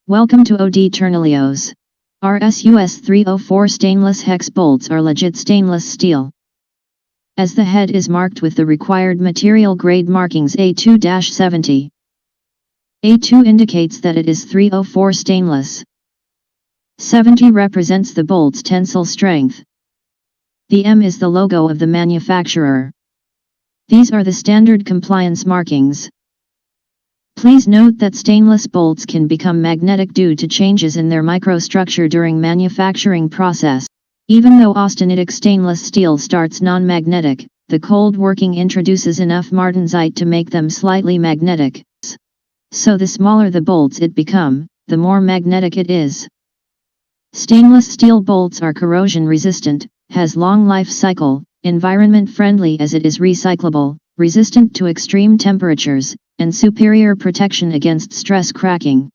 Welcome to OD Ternalios. RSUS 304 stainless hex bolts are legit stainless steel. As the head is marked with the required material grade markings A2-70. A2 indicates that it is 304 stainless. 70 represents the bolt's tensile strength. The M is the logo of the manufacturer. These are the standard compliance markings. Please note that stainless bolts can become magnetic due to changes in their microstructure during manufacturing process. Even though austenitic stainless steel starts non-magnetic, the cold working introduces enough martensite to make them slightly magnetic. So the smaller the bolts it become, the more magnetic it is. Stainless steel bolts are corrosion resistant, has long life cycle, environment friendly as it is recyclable, resistant to extreme temperatures, and superior protection against stress cracking.